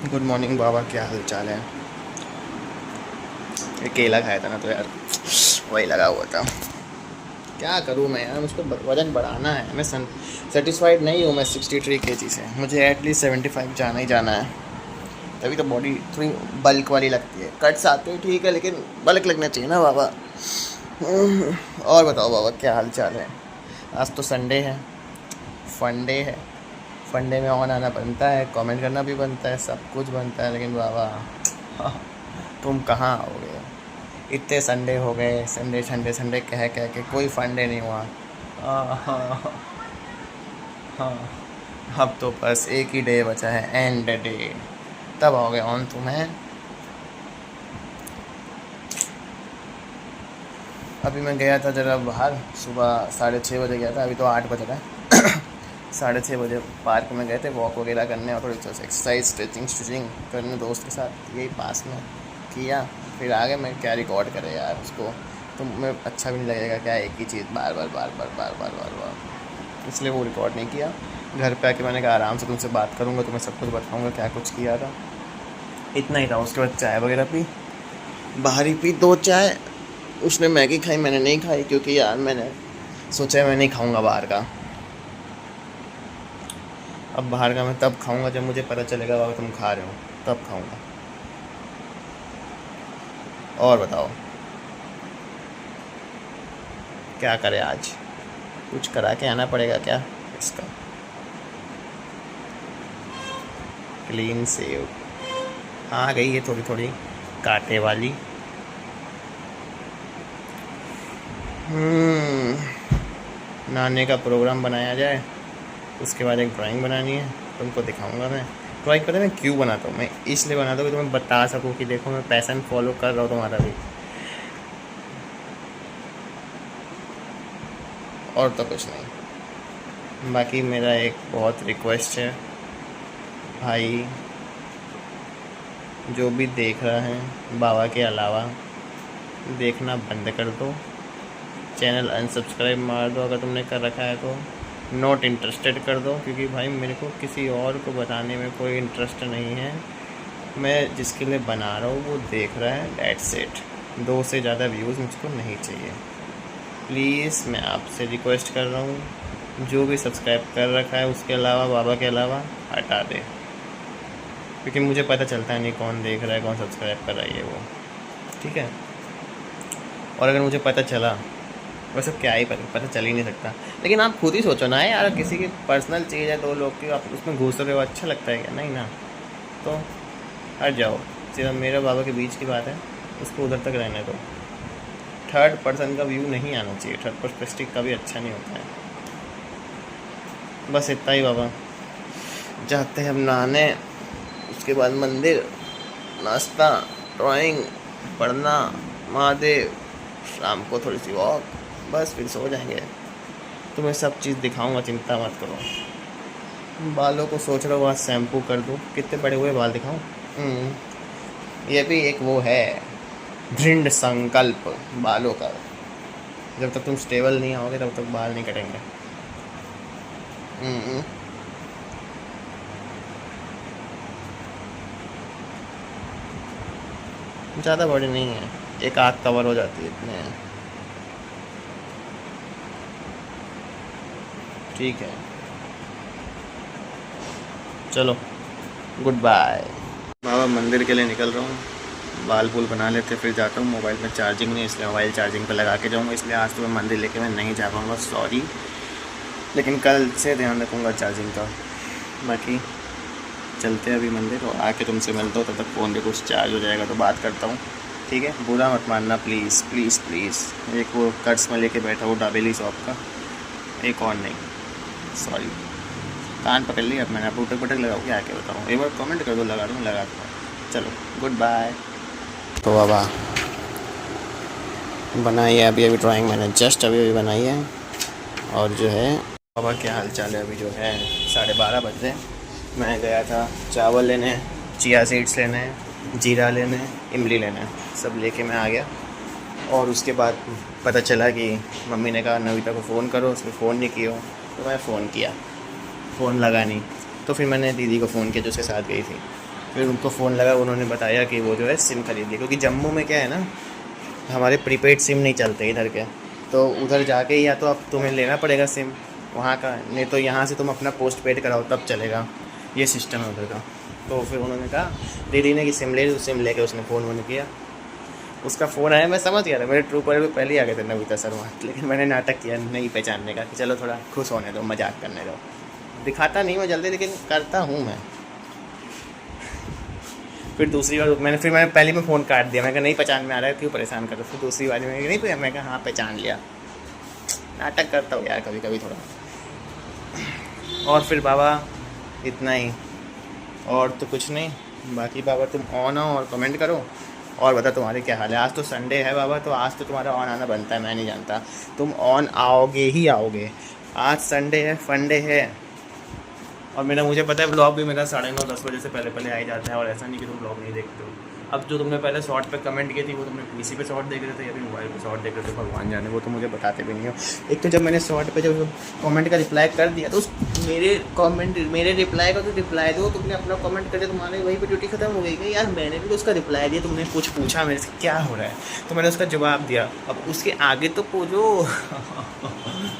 Good morning बाबा, क्या हाल चाल है। ये केला खाया था ना तो यार वही लगा हुआ था। क्या करूँ मैं यार, मुझको वज़न बढ़ाना है। मैं सेटिस्फाइड नहीं हूँ मैं 63 kg से। मुझे एटलीस्ट 75 जाना ही जाना है। तभी तो बॉडी थोड़ी बल्क वाली लगती है। कट्स आते हैं ठीक है, लेकिन बल्क लगना चाहिए ना बाबा। और बताओ बाबा, क्या हाल चाल है। आज तो संडे है, फंडे है। फंडे में ऑन आना बनता है, कमेंट करना भी बनता है, सब कुछ बनता है, लेकिन बाबा तुम कहाँ आओगे। इतने संडे हो गए, संडे संडे संडे कह कह के कोई फंडे नहीं हुआ। हाँ हाँ, अब तो बस एक ही डे बचा है, एंड डे। तब आओगे ऑन तुम्हें। अभी मैं गया था ज़रा बाहर, सुबह 6:30 बजे गया था, अभी तो 8 बज रहा है। 6:30 बजे पार्क में गए थे वॉक वगैरह करने और थोड़ी सी एक्सरसाइज स्ट्रेचिंग करने दोस्त के साथ, यही पास में किया। फिर आगे मैं क्या रिकॉर्ड करे यार उसको, तो मैं अच्छा भी नहीं लगेगा क्या एक ही चीज़ बार बार बार बार बार बार बार बार, इसलिए वो रिकॉर्ड नहीं किया। घर पे आके मैंने कहा आराम से तुमसे बात करूँगा, तुम्हें सब कुछ बताऊँगा क्या कुछ किया था। इतना ही था। उसके बाद चाय वगैरह पी, बाहर ही पी 2 चाय। उसने मैगी खाई, मैंने नहीं खाई, क्योंकि यार मैंने सोचा मैं नहीं खाऊंगा बाहर का। अब बाहर का मैं तब खाऊंगा जब मुझे पता चलेगा बाबा तुम खा रहे हो, तब खाऊंगा। और बताओ क्या करें आज, कुछ करा के आना पड़ेगा क्या इसका। क्लीन सेव आ गई है, थोड़ी थोड़ी कांटे वाली। नहाने का प्रोग्राम बनाया जाए, उसके बाद एक ड्राइंग बनानी है, तुमको दिखाऊंगा मैं। ड्राइंग पता है मैं क्यों बनाता हूँ, मैं इसलिए बनाता हूँ कि तुम्हें बता सकूँ कि देखो मैं पैशन फॉलो कर रहा हूँ तुम्हारा भी, और तो कुछ नहीं। बाकी मेरा एक बहुत रिक्वेस्ट है भाई, जो भी देख रहा है बाबा के अलावा, देखना बंद कर दो। चैनल अनसब्सक्राइब मार दो अगर तुमने कर रखा है तो, नॉट इंटरेस्टेड कर दो, क्योंकि भाई मेरे को किसी और को बताने में कोई इंटरेस्ट नहीं है। मैं जिसके लिए बना रहा हूँ वो देख रहा है, दैट्स इट। 2 से ज़्यादा व्यूज़ मुझको नहीं चाहिए। प्लीज़ मैं आपसे रिक्वेस्ट कर रहा हूँ, जो भी सब्सक्राइब कर रखा है उसके अलावा, बाबा के अलावा, हटा दे। क्योंकि मुझे पता चलता है नहीं कौन देख रहा है, कौन सब्सक्राइब कर रहा है, ये वो, ठीक है। और अगर मुझे पता चला, वैसे क्या ही पता चल ही नहीं सकता, लेकिन आप खुद ही सोचो ना यार, किसी की पर्सनल चीज़ है 2 लोग की, आप उसमें घुस रहे हो, अच्छा लगता है क्या, नहीं ना। तो हट जाओ, सिर्फ मेरे बाबा के बीच की बात है, उसको उधर तक रहने दो। थर्ड पर्सन का व्यू नहीं आना चाहिए, थर्ड पर्सपेक्टिव कभी अच्छा नहीं होता है। बस इतना ही बाबा। जाते हैं हम नहाने, उसके बाद मंदिर, नाश्ता, ड्राइंग, पढ़ना, महादेव, शाम को थोड़ी सी वॉक, बस फिर सो जाएंगे। तुम्हें सब चीज़ दिखाऊंगा, चिंता मत करो। बालों को सोच रहा हूँ आज शैम्पू कर दूँ, कितने बड़े हुए बाल दिखाऊँ। ये भी एक वो है, दृढ़ संकल्प बालों का। जब तक तुम स्टेबल नहीं आओगे तब तक बाल नहीं कटेंगे। हम्म, ज़्यादा बड़ी नहीं है, एक आँख कवर हो जाती है, इतने हैं। ठीक है, चलो गुड बाय। बाबा मंदिर के लिए निकल रहा हूँ, बाल बुल बना लेते फिर जाता हूँ। मोबाइल में चार्जिंग नहीं, इसलिए मोबाइल चार्जिंग पे लगा के जाऊँगा, इसलिए आज तो मैं मंदिर लेके मैं नहीं जा पाऊँगा, सॉरी। लेकिन कल से ध्यान रखूँगा चार्जिंग का। बाकी चलते हैं अभी मंदिर, और आके तुमसे मिलता हूँ, तब तक फ़ोन भी कुछ चार्ज हो जाएगा तो बात करता हूँ, ठीक है। बुरा मत मानना प्लीज़ प्लीज़ प्लीज़। एक वो कर्ज में लेके बैठा वो डाबेली शॉप का, एक और नहीं, सॉरी। कान पकड़ लिया अब मैंने, अब उटक पटक लगाऊँ क्या, क्या बताऊँ, एक बार कमेंट कर दो, लगा दूँ लगा दूँ। चलो गुड बाय। तो बाबा बनाई है अभी अभी ड्राइंग, मैंने जस्ट अभी अभी बनाई है। और जो है बाबा क्या हाल चाल है, अभी जो है 12:30 बज रहे हैं। मैं गया था चावल लेने, चिया सीड्स लेने, जीरा लेने, इमली लेने, सब लेके मैं आ गया। और उसके बाद पता चला कि मम्मी ने कहा नविता को फ़ोन करो, उसने फ़ोन नहीं किया, तो मैं फ़ोन किया, फ़ोन लगा नहीं, तो फिर मैंने दीदी को फ़ोन किया जो उसके साथ गई थी। फिर उनको फ़ोन लगा, उन्होंने बताया कि वो जो है सिम खरीद ली, क्योंकि जम्मू में क्या है ना, हमारे प्रीपेड सिम नहीं चलते इधर के, तो उधर जाके या तो अब तुम्हें लेना पड़ेगा सिम वहाँ का, नहीं तो यहाँ से तुम अपना पोस्ट पेड कराओ तब चलेगा, ये सिस्टम है उधर का। तो फिर उन्होंने कहा दीदी ने कि सिम ले ली, सिम लेके उसने फ़ोन वोन किया, उसका फ़ोन आया, मैं समझ गया था, मेरे ट्रू कॉलर पे पहले ही आ गए थे नविता शर्मा, लेकिन मैंने नाटक किया नहीं पहचानने का कि चलो थोड़ा खुश होने दो, मजाक करने दो, दिखाता नहीं मैं जल्दी, लेकिन करता हूँ मैं। फिर दूसरी बार मैंने पहले में फ़ोन काट दिया, मैं कहा नहीं पहचान में आ रहा है, क्यों परेशान कर रहा। फिर दूसरी बार में नहीं मैं कहा हाँ पहचान लिया, नाटक करता हूँ यार कभी कभी थोड़ा। और फिर बाबा इतना ही, और तो कुछ नहीं, बाकी बाबा तुम ऑन आओ और कमेंट करो और बता तुम्हारे क्या हाल है। आज तो संडे है बाबा, तो आज तो तुम्हारा ऑन आना बनता है, मैं नहीं जानता, तुम ऑन आओगे ही आओगे। आज संडे है, फंडे है, और मुझे पता है ब्लॉग भी मेरा 9:30-10 बजे से पहले पहले आ ही जाता है, और ऐसा नहीं कि तुम ब्लॉग नहीं देखते हो। अब जो तुमने पहले शॉर्ट पे कमेंट की थी वो तुमने पीसी पे शॉर्ट देख रहे थे या फिर मोबाइल पे शॉर्ट देख रहे थे, भगवान जाने, वो तो मुझे बताते भी नहीं हो। एक तो जब मैंने शॉर्ट पे जब कमेंट का रिप्लाई कर दिया तो उस मेरे रिप्लाई का तो रिप्लाई दो, तुमने अपना कमेंट करे, तुम्हारे वहीं पे ड्यूटी खत्म हो गई कि यार मैंने भी तो उसका रिप्लाई दिया, तुमने कुछ पूछा मेरे से क्या हो रहा है, तो मैंने उसका जवाब दिया, अब उसके आगे तो पूछो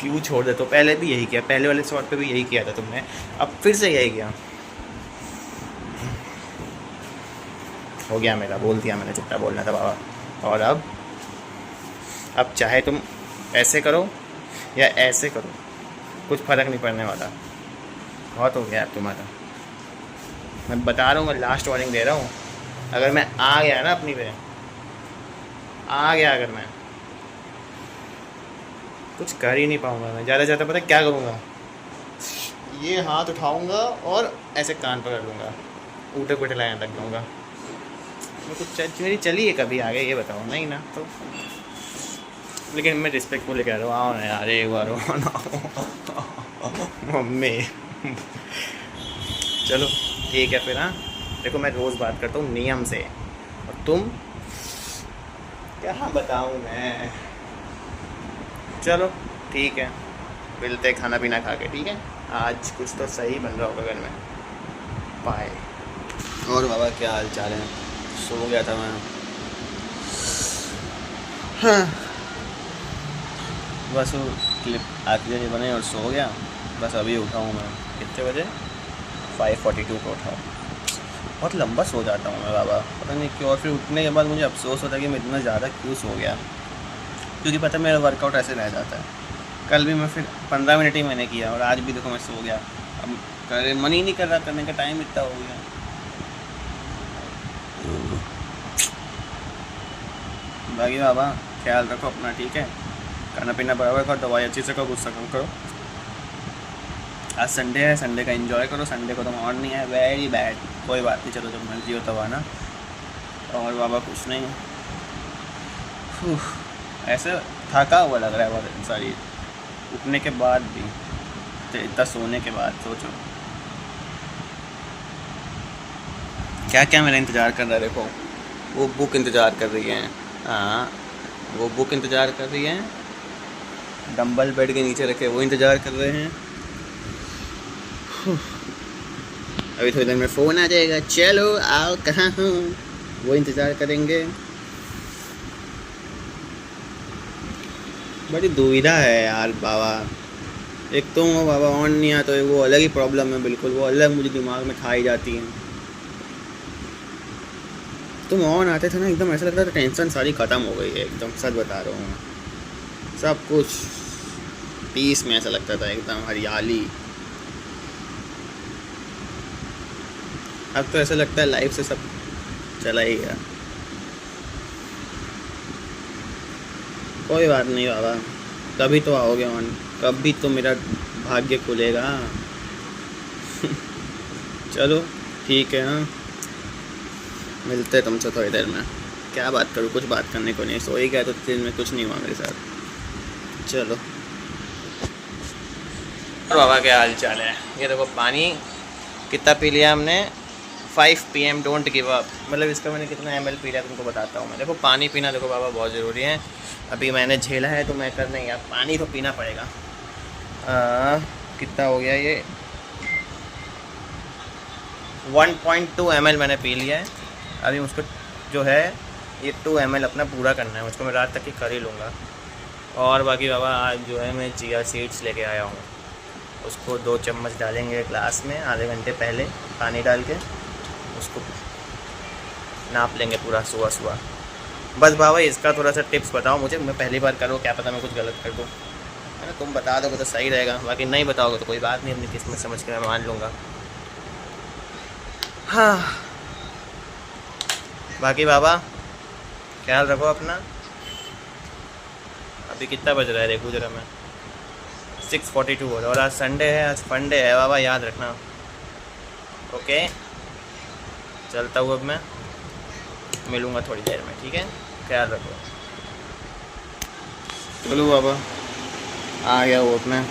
क्यों छोड़ दे। तो पहले भी यही किया, पहले वाले शॉर्ट पे भी यही किया था तुमने, अब फिर से यही किया, हो गया मेरा, बोल दिया मैंने जितना बोलना था बाबा। और अब चाहे तुम ऐसे करो या ऐसे करो, कुछ फ़र्क नहीं पड़ने वाला, बहुत हो गया अब तुम्हारा, मैं बता रहा हूँ, मैं लास्ट वार्निंग दे रहा हूँ। अगर मैं आ गया ना अपनी पे, आ गया अगर मैं कुछ कर ही नहीं पाऊँगा, मैं ज़्यादा ज़्यादा पता क्या करूँगा, ये हाथ उठाऊँगा और ऐसे कान पकड़ लूँगा, ऊटे पुटे लाने लग जाऊँगा। मैं कुछ मेरी चली है कभी आगे, ये बताओ, नहीं ना तो, लेकिन मैं रिस्पेक्टफुल कह रहा हूँ, आओ ना यार एक बार मम्मी चलो ठीक है फिर। हाँ देखो मैं रोज़ बात करता हूँ नियम से, और तुम क्या बताऊँ मैं, चलो ठीक है, मिलते खाना पीना खा के, ठीक है, आज कुछ तो सही बन रहा होगा घर में, बाय। और बाबा क्या हाल चाल है, सो गया था मैं, हाँ बस वो क्लिप आखिरी बने और सो गया, बस अभी उठा हूँ मैं, कितने बजे, 5:42 को उठा हूँ, बहुत लंबा सो जाता हूँ मैं बाबा, पता नहीं क्यों। और फिर उठने के बाद मुझे अफसोस होता है कि मैं इतना ज़्यादा क्यों सो गया, क्योंकि पता है मेरा वर्कआउट ऐसे रह जाता है। कल भी मैं फिर 15 मिनट ही मैंने किया, और आज भी देखो मैं सो गया, अब करे मन ही नहीं कर रहा करने का, टाइम इतना हो गया। बाकी बाबा ख्याल रखो अपना, ठीक है, खाना पीना बराबर करो, दवाई अच्छी से करो, गुस्सा कम करो। आज संडे है, संडे का एंजॉय करो, संडे को तो ऑन नहीं है, वेरी बैड, कोई बात नहीं, चलो जब मर्जी हो तब आना। और बाबा कुछ नहीं, ऐसे थका हुआ लग रहा है बहुत शरीर, उठने के बाद भी, तो इतना सोने के बाद सोचो क्या क्या मेरा इंतज़ार कर रहा है। देखो वो बुक इंतज़ार कर रही है, हाँ वो बुक इंतज़ार कर रही है, डंबल बेड के नीचे रखे वो इंतज़ार कर रहे हैं। अभी थोड़ी देर में फ़ोन आ जाएगा, चलो आओ कहाँ हूँ, वो इंतज़ार करेंगे। बड़ी दुविधा है यार बाबा, एक तो वो बाबा ऑन नहीं आता, तो वो अलग ही प्रॉब्लम है, बिल्कुल वो अलग मुझे दिमाग में खाई जाती है। तुम ऑन आते थे ना एकदम ऐसा लगता था टेंशन सारी ख़त्म हो गई है, एकदम सच बता रहा हूँ, सब कुछ पीस में ऐसा लगता था, एकदम हरियाली। अब तो ऐसा लगता है लाइफ से सब चला ही गया। कोई बात नहीं बाबा, कभी तो आओगे ऑन, कभी तो मेरा भाग्य खुलेगा। चलो ठीक है, हाँ मिलते हैं तुमसे थोड़ी देर में। क्या बात करूँ, कुछ बात करने को नहीं, सो ही गया तो दिन में कुछ नहीं हुआ मेरे साथ। चलो बाबा क्या हाल चाल है। ये देखो पानी कितना पी लिया हमने, 5 PM डोंट गिव अप, मतलब इसका मैंने कितना ml पी लिया तुमको बताता हूँ मैं। देखो पानी पीना देखो बाबा बहुत ज़रूरी है, अभी मैंने झेला है तो मैं कर नहीं, यार पानी तो पीना पड़ेगा। कितना हो गया ये, 1.2 ml मैंने पी लिया है। अभी मुझको जो है ये 2 ml अपना पूरा करना है, मुझको मैं रात तक ही कर ही लूँगा। और बाकी बाबा आज जो है मैं चिया सीड्स लेके आया हूँ, उसको 2 चम्मच डालेंगे ग्लास में आधे घंटे पहले पानी डाल के, उसको नाप लेंगे पूरा सुबह सुबह। बस बाबा इसका थोड़ा सा टिप्स बताओ मुझे, मैं पहली बार करूँ, क्या पता मैं कुछ गलत कर दूँ, है ना। तुम बता दोगे तो सही रहेगा, बाकी नहीं बताओगे तो कोई बात नहीं, अपनी किस्मत समझ के मैं मान लूँगा। हाँ बाकी बाबा ख्याल रखो अपना। अभी कितना बज रहा है देखो जरा मैं, 6:42 हो रहा है और आज संडे है, आज फंडे है बाबा, याद रखना। ओके चलता हूँ अब मैं, मिलूँगा थोड़ी देर में, ठीक है, ख्याल रखो। चलो बाबा आ गया वो, मैं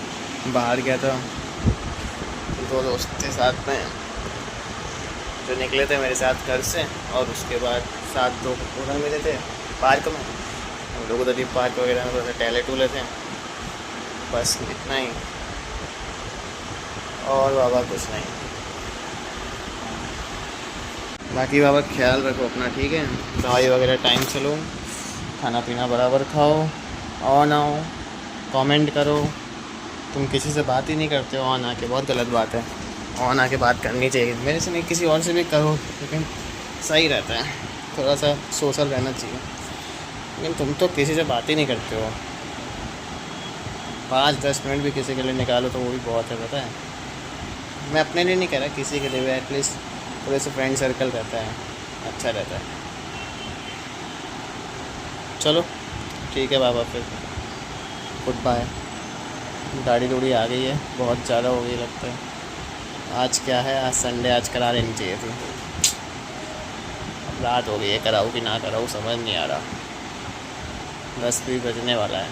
बाहर गया था, 2 दोस्त थे साथ में जो निकले थे मेरे साथ घर से, और उसके बाद साथ 2 उधर मिले थे पार्क में, हम लोग उधर पार्क वगैरह में थोड़ा टहले टूले थे, बस इतना ही, और बाबा कुछ नहीं। बाकी बाबा ख्याल रखो अपना, ठीक है, दवाई वगैरह टाइम से लो, खाना पीना बराबर खाओ, ऑन आओ, कमेंट करो। तुम किसी से बात ही नहीं करते हो ऑन आके, बहुत गलत बात है, ऑन आके बात करनी चाहिए, मेरे से नहीं किसी और से भी करो, लेकिन सही रहता है, थोड़ा सा सोशल रहना चाहिए। लेकिन तुम तो किसी से बात ही नहीं करते हो, 5-10 मिनट भी किसी के लिए निकालो तो वो भी बहुत है, पता है। मैं अपने लिए नहीं कह रहा, किसी के लिए भी एटलीस्ट थोड़े से फ्रेंड सर्कल रहता है, अच्छा रहता है। चलो ठीक है बाबा, फिर गुड बाय। गाड़ी थोड़ी आ गई है, बहुत ज़्यादा हो गई लगता है। आज क्या है, आज संडे, आज करा लेनी चाहिए थी, अब रात हो गई है, कराऊँ कि ना कराऊँ समझ नहीं आ रहा। 10 भी बजने वाला है,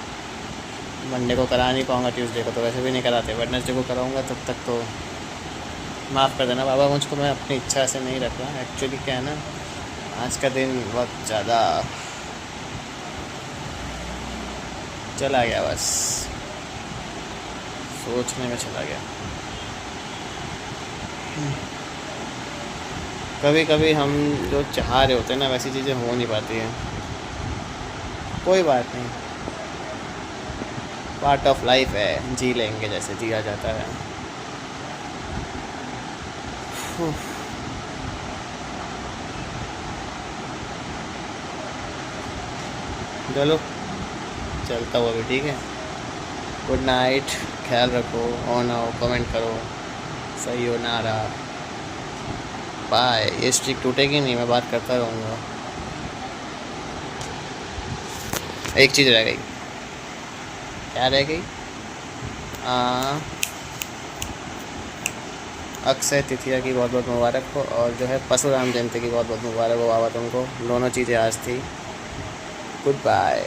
मंडे को करा नहीं पाऊँगा, ट्यूसडे को तो वैसे भी नहीं कराते, वेडनेसडे को कराऊँगा, तब तक तो माफ़ कर देना बाबा मुझको, मैं अपनी इच्छा से नहीं रख रहा। एक्चुअली क्या है ना, आज का दिन बहुत ज़्यादा चला गया, बस सोचने में चला गया। कभी कभी हम जो चाह रहे होते हैं ना, वैसी चीज़ें हो नहीं पाती हैं, कोई बात नहीं, पार्ट ऑफ लाइफ है, जी लेंगे जैसे जिया जाता है। चलो चलता हुआ भी, ठीक है, गुड नाइट, ख्याल रखो, ऑन आओ, कमेंट करो, सही हो ना रहा, बाय। ये स्ट्रिक टूटेगी नहीं, मैं बात करता रहूँगा। एक चीज़ रह गई, क्या रह गई, अक्षय तृतीया की बहुत बहुत मुबारक हो, और जो है परशुराम जयंती की बहुत बहुत मुबारक हो बाबा तुमको, दोनों चीज़ें आज थी। Good bye.